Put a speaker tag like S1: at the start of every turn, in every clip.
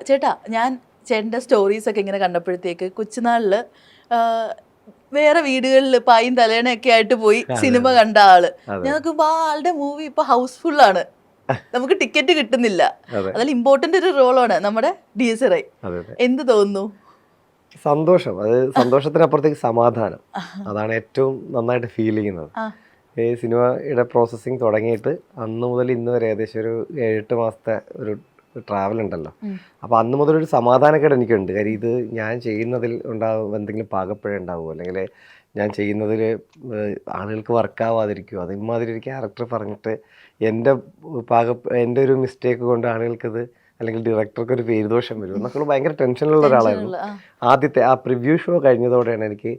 S1: ചേട്ടാ ഞാൻ ചേട്ടൻ്റെ സ്റ്റോറീസൊക്കെ ഇങ്ങനെ കണ്ടപ്പോഴത്തേക്ക് കൊച്ചുനാളിൽ വേറെ വീടുകളിൽ പായും തലേണയൊക്കെ ആയിട്ട് പോയി സിനിമ കണ്ട ആള്. ഞാൻ നോക്കുമ്പോൾ ആ ആളുടെ മൂവി ഇപ്പൊ ഹൗസ്ഫുള്ളാണ്, നമുക്ക് ടിക്കറ്റ് കിട്ടുന്നില്ല. അതിൽ ഇമ്പോർട്ടന്റ് ഒരു റോളാണ് നമ്മുടെ DSRI. എന്ത് തോന്നുന്നു?
S2: സന്തോഷം. അത് സന്തോഷത്തിനപ്പുറത്തേക്ക് സമാധാനം, അതാണ് ഏറ്റവും നന്നായിട്ട് ഫീൽ ചെയ്യുന്നത്. ഈ സിനിമയുടെ പ്രോസസ്സിങ് തുടങ്ങിയിട്ട് അന്ന് മുതൽ ഇന്ന് വരെ ഏകദേശം ഒരു 7-8 മാസത്തെ ഒരു ട്രാവൽ ഉണ്ടല്ലോ. അപ്പോൾ അന്ന് മുതലൊരു സമാധാനക്കേട് എനിക്കുണ്ട്. കാര്യം ഇത് ഞാൻ ചെയ്യുന്നതിൽ ഉണ്ടാവും എന്തെങ്കിലും പാകപ്പിഴ ഉണ്ടാവുമോ, അല്ലെങ്കിൽ ഞാൻ ചെയ്യുന്നതിൽ ആളുകൾക്ക് വർക്കാവാതിരിക്കുമോ, അതിമാതിരി ഒരു ക്യാരക്ടർ പറഞ്ഞിട്ട് എൻ്റെ ഒരു മിസ്റ്റേക്ക് കൊണ്ട് ആളുകൾക്കത് അല്ലെങ്കിൽ ഡയറക്ടർക്ക് ഒരു പേരുദോഷം വരും എന്നൊക്കെ ഭയങ്കര ടെൻഷനിലുള്ള ഒരാളായിരുന്നു. ആദ്യത്തെ ആ പ്രിവ്യൂ ഷോ കഴിഞ്ഞതോടെയാണ് എനിക്ക്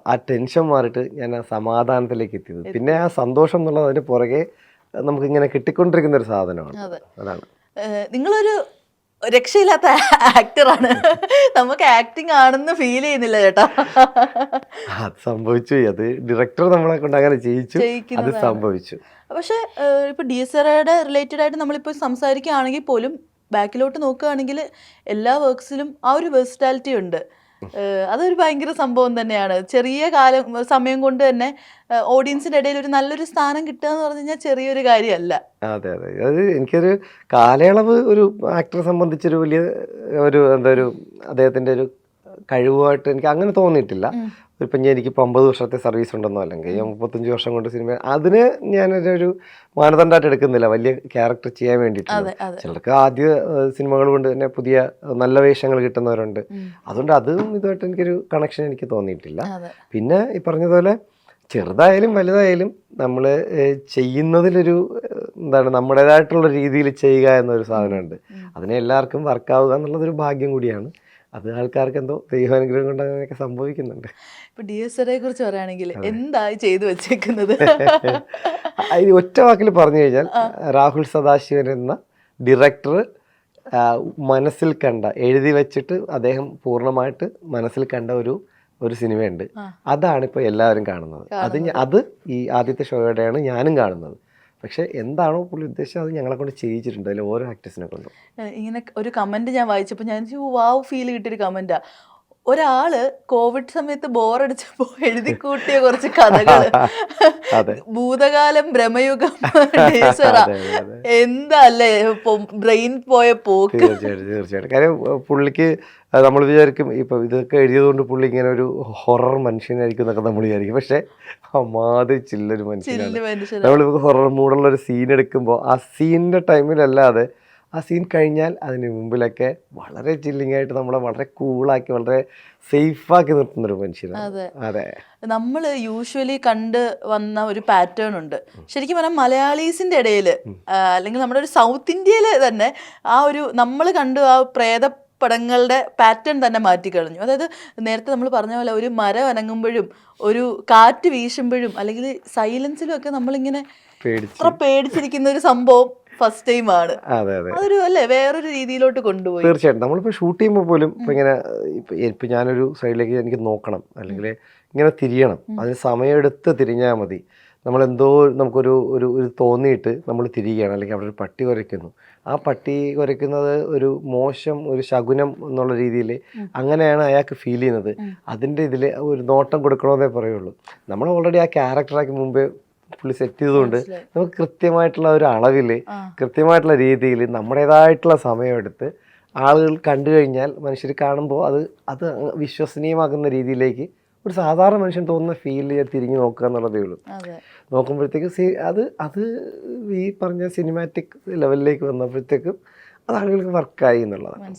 S2: ആ ടെൻഷൻ മാറിയിട്ട് ഞാൻ ആ സമാധാനത്തിലേക്ക് എത്തിയത്. പിന്നെ ആ സന്തോഷം എന്നുള്ളത് അതിന് പുറകെ നമുക്കിങ്ങനെ കിട്ടിക്കൊണ്ടിരിക്കുന്ന ഒരു സാധനമാണ്. അതാണ്.
S1: നിങ്ങളൊരു രക്ഷയില്ലാത്ത ആക്ടറാണ്, നമുക്ക് ആക്ടിങ് ആണെന്ന് ഫീൽ ചെയ്യുന്നില്ല ചേട്ടാ.
S2: അത് സംഭവിച്ചു, അത് ഡയറക്ടർ നമ്മളെ കൊണ്ട് അങ്ങനെ ചെയ്യിച്ചു, അത് സംഭവിച്ചു.
S1: പക്ഷെ ഇപ്പൊ DSRIയുടെ റിലേറ്റഡ് ആയിട്ട് നമ്മളിപ്പോൾ സംസാരിക്കുകയാണെങ്കിൽ പോലും ബാക്കിലോട്ട് നോക്കുകയാണെങ്കിൽ എല്ലാ വർക്ക്സിലും ആ ഒരു വെർസാറ്റിലിറ്റി ഉണ്ട്. അതൊരു ഭയങ്കര സംഭവം തന്നെയാണ്. ചെറിയ സമയം കൊണ്ട് തന്നെ ഓഡിയൻസിന്റെ ഇടയിൽ ഒരു നല്ലൊരു സ്ഥാനം കിട്ടുക എന്ന് പറഞ്ഞു കഴിഞ്ഞാൽ ചെറിയൊരു കാര്യമല്ല.
S2: അതെ അതെ, അത് എനിക്കൊരു കാലയളവ് ഒരു ആക്ടറെ സംബന്ധിച്ചൊരു വലിയ ഒരു അദ്ദേഹത്തിന്റെ ഒരു കഴിവായിട്ട് എനിക്ക് അങ്ങനെ തോന്നിയിട്ടില്ല. ഇപ്പം എനിക്കിപ്പോൾ 50 വർഷത്തെ സർവീസ് ഉണ്ടെന്നോ അല്ലെങ്കിൽ 35 വർഷം കൊണ്ട് സിനിമ, അതിന് ഞാനൊരു മാനദണ്ഡമായിട്ട് എടുക്കുന്നില്ല വലിയ ക്യാരക്ടർ ചെയ്യാൻ വേണ്ടിയിട്ട്. ചിലർക്ക് ആദ്യ സിനിമകൾ കൊണ്ട് തന്നെ പുതിയ നല്ല വേഷങ്ങൾ കിട്ടുന്നവരുണ്ട്. അതുകൊണ്ട് അതും ഇതുമായിട്ട് എനിക്കൊരു കണക്ഷൻ എനിക്ക് തോന്നിയിട്ടില്ല. പിന്നെ ഈ പറഞ്ഞതുപോലെ ചെറുതായാലും വലുതായാലും നമ്മൾ ചെയ്യുന്നതിലൊരു നമ്മുടേതായിട്ടുള്ള രീതിയിൽ ചെയ്യുക എന്നൊരു സാധനമുണ്ട്. അതിനെ എല്ലാവർക്കും വർക്കാവുക എന്നുള്ളതൊരു ഭാഗ്യം കൂടിയാണ്. അത് ആൾക്കാർക്ക് എന്തോ ദൈവാനുഗ്രഹം കൊണ്ട് അങ്ങനെയൊക്കെ സംഭവിക്കുന്നുണ്ട്.
S1: ഇപ്പൊ DSRIയെ കുറിച്ച് പറയുകയാണെങ്കിൽ എന്തായി ചെയ്തു വെച്ചേക്കുന്നത്?
S2: അതിന് ഒറ്റ വാക്കിൽ പറഞ്ഞു കഴിഞ്ഞാൽ രാഹുൽ സദാശിവൻ എന്ന ഡയറക്ടർ മനസ്സിൽ കണ്ട, എഴുതി വെച്ചിട്ട് അദ്ദേഹം പൂർണ്ണമായിട്ട് മനസ്സിൽ കണ്ട ഒരു സിനിമയുണ്ട്. അതാണ് ഇപ്പോൾ എല്ലാവരും കാണുന്നത്. അത് ഈ ആദ്യത്തെ ഷോയോടെയാണ് ഞാനും കാണുന്നത്. പക്ഷെ എന്താണോ പുള്ളി ഉദ്ദേശിച്ചത് അത് ഞങ്ങളെ കൊണ്ട് ചെയ്യിച്ചിട്ടുണ്ട്, അതിൽ ഓരോ ആക്ടേഴ്സിനെ കൊണ്ടും. ഇങ്ങനെ
S1: ഒരു കമന്റ് ഞാൻ വായിച്ചപ്പോൾ ഞാൻ വാവ് ഫീൽ കിട്ടിയൊരു കമന്റാ. ഒരാള് കോവിഡ് സമയത്ത് ബോറടിച്ചപ്പോ എഴുതി കൂട്ടിയ കുറച്ച് കഥകള്, ഭൂതകാലം, ഭ്രമയുഗം, എന്താ അല്ലേ ബ്രെയിൻ പോയ പോക്ക്.
S2: തീർച്ചയായിട്ടും. കാര്യം പുള്ളിക്ക് നമ്മൾ വിചാരിക്കും ഇപ്പൊ ഇതൊക്കെ എഴുതിയതുകൊണ്ട് പുള്ളി ഇങ്ങനെ ഒരു ഹൊറർ മനുഷ്യനായിരിക്കും എന്നൊക്കെ നമ്മൾ വിചാരിക്കും. പക്ഷെ മാതിരി ചില്ലൊരു മനുഷ്യനാണ്. നമ്മളിപ്പോൾ ഹൊറർ മൂടുള്ള ഒരു സീൻ എടുക്കുമ്പോൾ ആ സീനിന്റെ ടൈമിലല്ലാതെ ആ സീൻ കഴിഞ്ഞാൽ അതിന് മുമ്പിലൊക്കെ വളരെ ചില്ലിങ് ആയിട്ട് നമ്മളെ വളരെ കൂളാക്കി വളരെ സേഫാക്കി നിർത്തുന്നൊരു മനുഷ്യനാണ്. അതെ,
S1: നമ്മൾ യൂഷ്വലി കണ്ട് വന്ന ഒരു പാറ്റേൺ ഉണ്ട് ശരിക്കും പറഞ്ഞാൽ മലയാളീസിന്റെ ഇടയിൽ, അല്ലെങ്കിൽ നമ്മുടെ ഒരു സൗത്ത് ഇന്ത്യയില് തന്നെ ആ ഒരു നമ്മൾ കണ്ടു ആ പ്രേതപ്പടങ്ങളുടെ പാറ്റേൺ തന്നെ മാറ്റിക്കളഞ്ഞു. അതായത് നേരത്തെ നമ്മൾ പറഞ്ഞ പോലെ ഒരു മരം അനങ്ങുമ്പോഴും ഒരു കാറ്റ് വീശുമ്പോഴും അല്ലെങ്കിൽ സൈലൻസിലും ഒക്കെ നമ്മളിങ്ങനെ പേടിച്ചിരിക്കുന്ന ഒരു സംഭവം ഫസ്റ്റ് ടൈം ആണ്. അതൊരു അല്ലേ വേറൊരു രീതിയിലോട്ട് കൊണ്ടുപോയി.
S2: തീർച്ചയായിട്ടും. നമ്മളിപ്പോൾ ഷൂട്ട് ചെയ്യുമ്പോൾ പോലും ഇപ്പം ഞാനൊരു സൈഡിലേക്ക് എനിക്ക് നോക്കണം, അല്ലെങ്കിൽ ഇങ്ങനെ തിരിയണം, അതിന് സമയമെടുത്ത് തിരിഞ്ഞാൽ മതി. നമ്മളെന്തോ നമുക്കൊരു തോന്നിയിട്ട് നമ്മൾ തിരിയുകയാണ്, അല്ലെങ്കിൽ അവിടെ ഒരു പട്ടി കുരയ്ക്കുന്നു, ആ പട്ടി കുരയ്ക്കുന്നത് ഒരു മോശം ഒരു ശകുനം എന്നുള്ള രീതിയിൽ അങ്ങനെയാണ് അയാൾക്ക് ഫീൽ ചെയ്യുന്നത്. അതിൻ്റെ ഇതിൽ ഒരു നോട്ടം കൊടുക്കണമെന്നേ പറയുള്ളൂ. നമ്മൾ ഓൾറെഡി ആ ക്യാരക്ടറാക്കി മുമ്പേ പുള്ളി സെറ്റ് ചെയ്തുകൊണ്ട് നമുക്ക് കൃത്യമായിട്ടുള്ള ഒരു അളവിൽ കൃത്യമായിട്ടുള്ള രീതിയിൽ നമ്മുടേതായിട്ടുള്ള സമയമെടുത്ത് ആളുകൾ കണ്ടു കഴിഞ്ഞാൽ മനുഷ്യർ കാണുമ്പോൾ അത് വിശ്വസനീയമാകുന്ന രീതിയിലേക്ക് ഒരു സാധാരണ മനുഷ്യൻ തോന്നുന്ന ഫീൽ തിരിഞ്ഞു നോക്കുക എന്നുള്ളതേ ഉള്ളൂ. നോക്കുമ്പോഴത്തേക്ക് അത് ഈ പറഞ്ഞ സിനിമാറ്റിക് ലെവലിലേക്ക് വന്നപ്പോഴത്തേക്കും അത് ആളുകൾക്ക് വർക്കായി എന്നുള്ളതാണ്.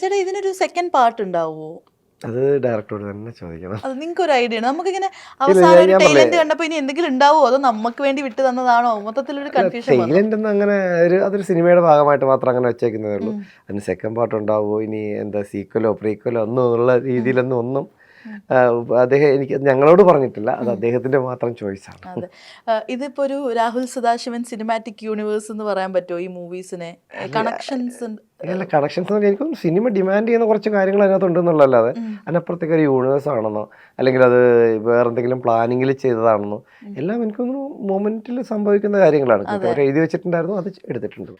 S1: ചേട്ടാ ഇതിനൊരു സെക്കൻഡ് പാർട്ട് ഉണ്ടാവുമോ?
S2: അത് ഡയറക്ടറോട് തന്നെ ചോദിക്കണം.
S1: അത് നിങ്ങൾക്ക് ഒരു ഐഡിയ നമുക്കിങ്ങനെ അവസാനം ഒരു ടൈലന്റ് കണ്ടപ്പോൾ ഇനി എന്തെങ്കിലും ഉണ്ടാവുമോ, അതോ നമുക്ക് വേണ്ടി വിട്ടു തന്നതാണോ? മൊത്തത്തിലൊരു കൺഫ്യൂഷൻ.
S2: ടൈലന്റ് അങ്ങനെ അതൊരു സിനിമയുടെ ഭാഗമായിട്ട് മാത്രം അങ്ങനെ വെച്ചേക്കുന്നതേ ഉള്ളൂ. അതിന് സെക്കൻഡ് പാർട്ട് ഉണ്ടാവുമോ, ഇനി എന്താ സീക്വലോ പ്രീക്വലോ ഒന്നും ഉള്ള രീതിയിലൊന്നും അദ്ദേഹം ഞങ്ങളോട് പറഞ്ഞിട്ടില്ല. അത് അദ്ദേഹത്തിന്റെ മാത്രം ചോയ്സാണ്.
S1: അതെ, ഇതിപ്പോ ഒരു രാഹുൽ സദാശിവൻ സിനിമാറ്റിക് യൂണിവേഴ്സ് എന്ന് പറയാൻ പറ്റുമോ ഈ മൂവീസിനെ? കണക്ഷൻസ്
S2: അല്ല കണക്ഷൻസ് എനിക്കും സിനിമ ഡിമാൻഡ് ചെയ്യുന്ന കുറച്ച് കാര്യങ്ങൾ അതിനകത്തുണ്ടെന്നുള്ളതല്ലാതെ അതിനപ്പുറത്തേക്ക് ഒരു യൂണിവേഴ്സ് ആണെന്നോ അല്ലെങ്കിൽ അത് വേറെന്തെങ്കിലും പ്ലാനിങ്ങിൽ ചെയ്തതാണെന്നോ എല്ലാം എനിക്കൊന്ന് മൊമെന്റിൽ സംഭവിക്കുന്ന കാര്യങ്ങളാണ്. അവർ എഴുതി വെച്ചിട്ടുണ്ടായിരുന്നു, അത് എടുത്തിട്ടുണ്ട്.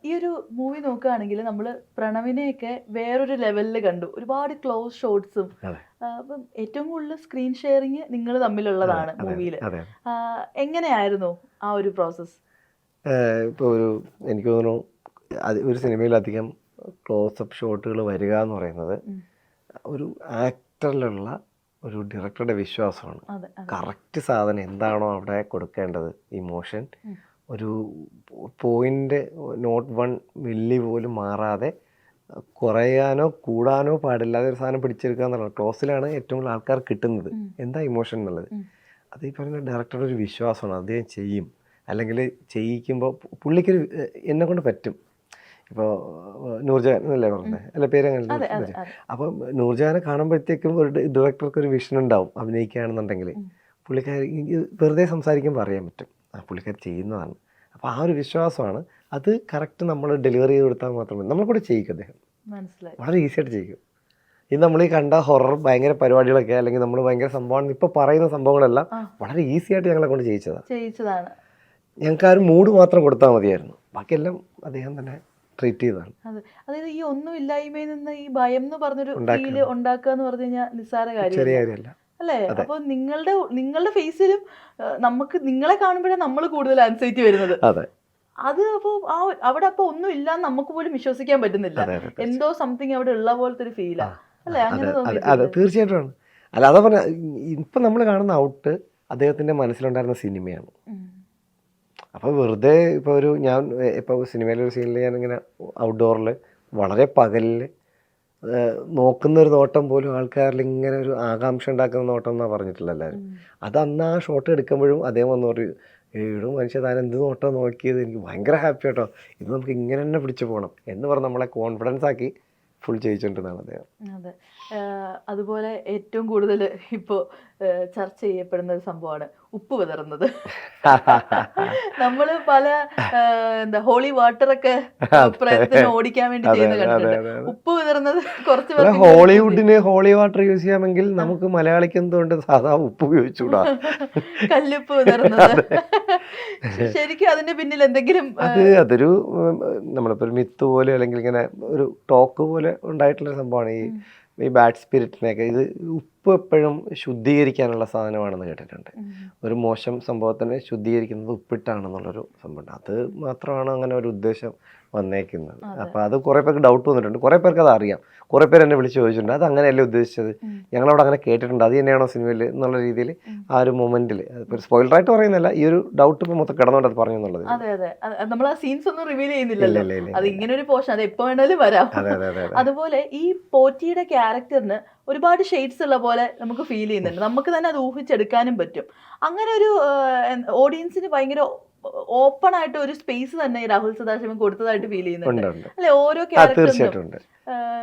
S1: ഈ ഒരു മൂവി നോക്കുകയാണെങ്കിൽ നമ്മൾ പ്രണവിനെയൊക്കെ വേറൊരു ലെവലിൽ കണ്ടു, ഒരുപാട് ക്ലോസ് ഷോട്ട്സും. അപ്പം ഏറ്റവും കൂടുതൽ സ്ക്രീൻ ഷെയറിങ് നിങ്ങൾ തമ്മിലുള്ളതാണ് മൂവിയിൽ. എങ്ങനെയായിരുന്നു ആ ഒരു പ്രോസസ്?
S2: ഇപ്പോൾ എനിക്ക് തോന്നുന്നു ഒരു സിനിമയിലധികം ക്ലോസപ്പ് ഷോട്ടുകൾ വരിക എന്ന് പറയുന്നത് ഒരു ആക്ടറിലുള്ള ഒരു ഡയറക്ടറുടെ വിശ്വാസമാണ്. കറക്റ്റ് സാധനം എന്താണോ അവിടെ കൊടുക്കേണ്ടത്, ഇമോഷൻ ഒരു പോയിന്റ് നോട്ട് 1 മില്ലി പോലും മാറാതെ കുറയാനോ കൂടാനോ പാടില്ലാതെ ഒരു സാധനം പിടിച്ചെടുക്കുക എന്നുള്ളത് ക്ലോസിലാണ് ഏറ്റവും കൂടുതൽ ആൾക്കാർ കിട്ടുന്നത്. എന്താ ഇമോഷൻ എന്നുള്ളത് അത് ഈ പറയുന്ന ഡയറക്ടറുടെ ഒരു വിശ്വാസമാണ്. അദ്ദേഹം ചെയ്യും, അല്ലെങ്കിൽ ചെയ്യിക്കുമ്പോൾ പുള്ളിക്കൊരു എന്നെ കൊണ്ട് പറ്റും. ഇപ്പോൾ നൂർജഹാൻ എന്നല്ലേ പറഞ്ഞത്, അല്ല പേരങ്ങനെ. അപ്പം നൂർജഹാനെ കാണുമ്പോഴത്തേക്കും ഒരു ഡയറക്ടർക്ക് ഒരു വിഷൻ ഉണ്ടാവും. അഭിനയിക്കുകയാണെന്നുണ്ടെങ്കിൽ പുള്ളിക്കാർ വെറുതെ സംസാരിക്കുമ്പോൾ അറിയാൻ പറ്റും പുള്ളിക്കാർ ചെയ്യുന്നതാണ്. അപ്പോൾ ആ ഒരു വിശ്വാസമാണ്. അത് കറക്റ്റ് നമ്മൾ ഡെലിവറി ചെയ്ത് കൊടുത്താൽ മാത്രമേ നമ്മൾ കൂടെ ചെയ്യിക്കും. അദ്ദേഹം വളരെ ഈസി ആയിട്ട് ചെയ്യിക്കും. ഇത് നമ്മൾ ഈ കണ്ട ഹൊറർ ഭയങ്കര പരിപാടികളൊക്കെ അല്ലെങ്കിൽ നമ്മൾ ഭയങ്കര സംഭവമാണ് ഇപ്പോൾ പറയുന്ന സംഭവങ്ങളെല്ലാം വളരെ ഈസി ആയിട്ട് ഞങ്ങളെ കൊണ്ട് ചെയ്യിച്ചതാണ്. ഞങ്ങൾക്ക് ആ ഒരു മൂഡ് മാത്രം കൊടുത്താൽ മതിയായിരുന്നു, ബാക്കിയെല്ലാം അദ്ദേഹം തന്നെ ട്രീറ്റ് ചെയ്തതാണ്.
S1: അതായത് ഈ ഒന്നുമില്ലായ്മയിൽ നിന്ന് ഈ ഭയം എന്ന് പറഞ്ഞൊരു ഫീല് ഉണ്ടാക്കുക എന്ന് പറഞ്ഞു കഴിഞ്ഞാൽ നിസ്സാര കാര്യമല്ല അല്ലേ? അപ്പൊ നിങ്ങളുടെ ഫേസിലും നമുക്ക് നിങ്ങളെ കാണുമ്പോഴാണ് നമ്മൾ കൂടുതൽ ആൻസൈറ്റി വരുന്നത്. അത് അപ്പോൾ അവിടെ അപ്പൊ ഒന്നും ഇല്ലാന്ന് നമുക്ക് പോലും വിശ്വസിക്കാൻ പറ്റുന്നില്ല. എന്തോ സംതിങ് അവിടെ ഉള്ള പോലത്തെ ഒരു ഫീലാ അല്ലേ? അങ്ങനെ
S2: അതെ, തീർച്ചയായിട്ടും. അല്ല അതാ പറഞ്ഞ ഇപ്പൊ നമ്മൾ കാണുന്ന ഔട്ട് അദ്ദേഹത്തിന്റെ മനസ്സിലുണ്ടായിരുന്ന സിനിമയാണ്. അപ്പോൾ വെറുതെ ഇപ്പോൾ ഞാൻ ഇപ്പോൾ സിനിമയിലൊരു സീനിൽ ഞാനിങ്ങനെ ഔട്ട്ഡോറിൽ വളരെ പകലിൽ നോക്കുന്നൊരു നോട്ടം പോലും ആൾക്കാരിൽ ഇങ്ങനെ ഒരു ആകാംക്ഷ ഉണ്ടാക്കുന്ന നോട്ടം എന്നാണ് പറഞ്ഞിട്ടില്ല എല്ലാവരും. അത് അന്ന് ആ ഷോട്ട് എടുക്കുമ്പോഴും അദ്ദേഹം വന്ന് പറയും, ഏടും മനുഷ്യ താൻ എന്ത് നോട്ടം നോക്കിയത്, എനിക്ക് ഭയങ്കര ഹാപ്പി കേട്ടോ, ഇത് നമുക്ക് ഇങ്ങനെ തന്നെ പിടിച്ചു പോകണം എന്ന് പറഞ്ഞ് നമ്മളെ കോൺഫിഡൻസ് ആക്കി ഫുൾ ചെയ്യിച്ചുകൊണ്ടിരുന്നതാണ് അദ്ദേഹം.
S1: അതെ. അതുപോലെ ഏറ്റവും കൂടുതൽ ഇപ്പോൾ ചർച്ച ചെയ്യപ്പെടുന്ന ഒരു സംഭവമാണ് ഉപ്പ് വിതറുന്നത്. നമ്മള് പല ഹോളി വാട്ടറൊക്കെ പ്രയത്നം ഓടിക്കാൻ വേണ്ടി ചെയ്യുന്ന കണ്ടിട്ടുണ്ട്. ഉപ്പ് വിതറുന്നത് കുറച്ച് പേർക്ക്
S2: ഹോളിവുഡിന് ഹോളി വാട്ടർ യൂസ് ചെയ്യാമെങ്കിൽ നമുക്ക് മലയാളിക്ക് എന്തുകൊണ്ട് സാധാ ഉപ്പ് ഉപയോഗിച്ചുകൂടാ?
S1: കല്ലുപ്പ് വിതറുന്നത് ശരിക്കും അതിന്റെ പിന്നിൽ എന്തെങ്കിലും
S2: അതൊരു നമ്മളിപ്പോ ഒരു മിത്ത് പോലെ അല്ലെങ്കിൽ ഇങ്ങനെ ഒരു ടോക്ക് പോലെ ഉണ്ടായിട്ടുള്ള സംഭവമാണ് ഈ ബാഡ് സ്പിരിറ്റിനെയൊക്കെ. ഇത് ഉപ്പ് എപ്പോഴും ശുദ്ധീകരിക്കാനുള്ള സാധനമാണെന്ന് കേട്ടിട്ടുണ്ട്. ഒരു മോശം സംഭവത്തിനെ ശുദ്ധീകരിക്കുന്നത് ഉപ്പിട്ടാണെന്നുള്ളൊരു സംഭവമുണ്ട്. അത് മാത്രമാണ് അങ്ങനെ ഒരു ഉദ്ദേശം വന്നേക്കുന്നത്. അപ്പോൾ അത് കുറേ പേർക്ക് ഡൗട്ട് വന്നിട്ടുണ്ട്. കുറേ പേർക്ക് അത് അറിയാം. കുറേ പേര് എന്നെ വിളിച്ച് ചോദിച്ചിട്ടുണ്ട്, അത് അങ്ങനെയല്ലേ ഉദ്ദേശിച്ചത്, ഞങ്ങളവിടെ അങ്ങനെ കേട്ടിട്ടുണ്ട്, അത് തന്നെയാണോ സിനിമയിൽ എന്നുള്ള രീതിയിൽ ആ ഒരു മൊമെന്റിൽ. ഇപ്പോൾ സ്പോയിലറായിട്ട് പറയുന്നില്ല, ഈ ഒരു ഡൗട്ട് ഇപ്പോൾ മൊത്തം കിടന്നുകൊണ്ട് അത് പറഞ്ഞു എന്നുള്ളത്.
S1: അതെ അതെ, നമ്മൾ ആ സീൻസ് ഒന്നും റിവീൽ ചെയ്യുന്നില്ലല്ലോ. അത് ഇങ്ങനെ ഒരു പോർഷൻ, അത് എപ്പോ വേണേലും വരാം. അതുപോലെ ഈ പോറ്റിയുടെ ക്യാരക്ടറിന് ഒരുപാട് ഷെയ്ഡ്സ് ഉള്ള പോലെ നമുക്ക് ഫീൽ ചെയ്യുന്നുണ്ട്. നമുക്ക് തന്നെ അത് ഊഹിച്ചെടുക്കാനും പറ്റും. അങ്ങനെ ഒരു ഓഡിയൻസിന് ഭയങ്കര ഓപ്പൺ ആയിട്ട് ഒരു സ്പേസ് തന്നെ രാഹുൽ സദാശിവൻ കൊടുത്തതായിട്ട് ഫീൽ ചെയ്യുന്നുണ്ട് അല്ലെ? ഓരോ ക്യാരക്ടറിനും.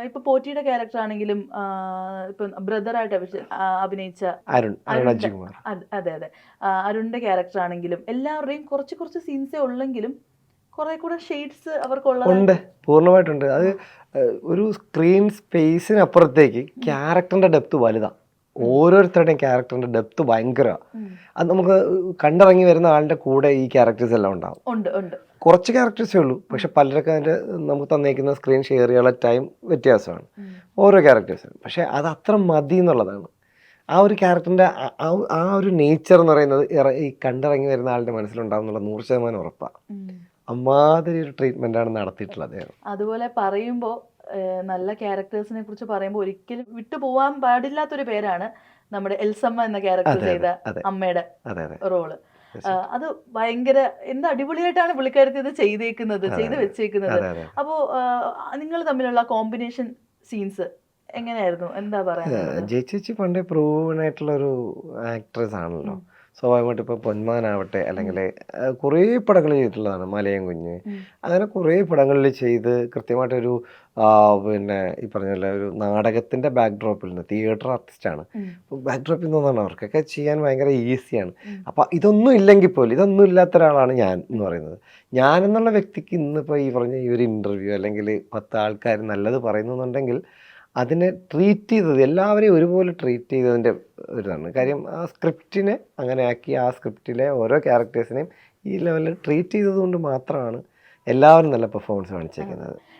S1: ഇപ്പൊ പോറ്റിയുടെ ക്യാരക്ടർ ആണെങ്കിലും ഇപ്പൊ ബ്രദറായിട്ട് അഭിനയിച്ച അതെ അതെ അരുണിന്റെ ക്യാരക്ടർ ആണെങ്കിലും എല്ലാവരുടെയും കുറച്ച് കുറച്ച് സീൻസേ ഉള്ളെങ്കിലും കുറെ കൂടെ ഷെയ്ഡ്സ് അവർക്കുണ്ട്.
S2: പൂർണ്ണമായിട്ടുണ്ട്. അത് ഒരു സ്ക്രീൻ സ്പേസിനപ്പുറത്തേക്ക് ക്യാരക്ടറിന്റെ ഡെപ്ത് വലുതാ. ഓരോരുത്തരുടെയും ക്യാരക്ടറിന്റെ ഡെപ്ത് ഭയങ്കരമാണ്. അത് നമുക്ക് കണ്ടിറങ്ങി വരുന്ന ആളുടെ കൂടെ ഈ ക്യാരക്ടേഴ്സ് എല്ലാം ഉണ്ടാവും. കുറച്ച് ക്യാരക്ടേഴ്സേ ഉള്ളൂ, പക്ഷെ പലരൊക്കെ അതിൻ്റെ നമുക്ക് തന്നേക്കുന്ന സ്ക്രീൻ ഷെയർ ചെയ്യാനുള്ള ടൈം വ്യത്യാസമാണ് ഓരോ ക്യാരക്ടേഴ്സിനും. പക്ഷെ അത് അത്ര മതി എന്നുള്ളതാണ്. ആ ഒരു ക്യാരക്ടറിൻ്റെ ആ ഒരു നേച്ചർ എന്ന് പറയുന്നത് ഈ കണ്ടിറങ്ങി വരുന്ന ആളുടെ മനസ്സിലുണ്ടാവും എന്നുള്ള 100% ഉറപ്പാണ്. അമ്മാതിരി ഒരു ട്രീറ്റ്മെന്റ് ആണ് നടത്തിയിട്ടുള്ളത്. അതുപോലെ
S1: പറയുമ്പോൾ നല്ല ക്യാരക്ടേഴ്സിനെ കുറിച്ച് പറയുമ്പോൾ ഒരിക്കലും വിട്ടുപോകാൻ പാടില്ലാത്തൊരു പേരാണ് നമ്മുടെ എൽസമ്മ എന്ന ക്യാരക്ടർ ചെയ്ത അമ്മയുടെ റോള്. അത് ഭയങ്കര എന്താ അടിപൊളിയായിട്ടാണ് പുള്ളിക്കാരത്തി ഇത് ചെയ്ത് വെച്ചേക്കുന്നത്. അപ്പോ നിങ്ങൾ തമ്മിലുള്ള കോമ്പിനേഷൻ സീൻസ് എങ്ങനെയായിരുന്നു, എന്താ പറയാ?
S2: ചേച്ചി പണ്ടേ പ്രൂവൺ ആയിട്ടുള്ള ഒരു ആക്ട്രസ് ആണല്ലോ. സ്വാഭാവികമായിട്ട് ഇപ്പോൾ പൊന്മാനാവട്ടെ അല്ലെങ്കിൽ കുറേ പടങ്ങൾ ചെയ്തിട്ടുള്ളതാണ്. മലയൻ കുഞ്ഞ്, അങ്ങനെ കുറേ പടങ്ങളിൽ ചെയ്ത് കൃത്യമായിട്ടൊരു പിന്നെ ഈ പറഞ്ഞ പോലെ ഒരു നാടകത്തിൻ്റെ ബാക്ക്ഡ്രോപ്പിൽ നിന്ന് തിയേറ്റർ ആർട്ടിസ്റ്റാണ്. അപ്പോൾ ബാക്ക്ഡ്രോപ്പിൽ നിന്നാണ് അവർക്കൊക്കെ ചെയ്യാൻ ഭയങ്കര ഈസിയാണ്. അപ്പോൾ ഇതൊന്നും ഇല്ലെങ്കിൽ പോലും, ഇതൊന്നും ഇല്ലാത്ത ഒരാളാണ് ഞാൻ എന്ന് പറയുന്നത്. ഞാൻ എന്നുള്ള വ്യക്തിക്ക് ഇന്നിപ്പോൾ ഈ പറഞ്ഞ ഈ ഒരു ഇൻ്റർവ്യൂ അല്ലെങ്കിൽ 10 ആൾക്കാർ നല്ലത് പറയുന്നുണ്ടെങ്കിൽ അതിനെ ട്രീറ്റ് ചെയ്തത്, എല്ലാവരെയും ഒരുപോലെ ട്രീറ്റ് ചെയ്തതിൻ്റെ ഒരിതാണ്. കാര്യം ആ സ്ക്രിപ്റ്റിനെ അങ്ങനെ ആക്കി ആ സ്ക്രിപ്റ്റിലെ ഓരോ ക്യാരക്ടേഴ്സിനെയും ഈ ലെവലിൽ ട്രീറ്റ് ചെയ്തത് കൊണ്ട് മാത്രമാണ് എല്ലാവരും നല്ല പെർഫോമൻസ് കാണിച്ചേക്കുന്നത്.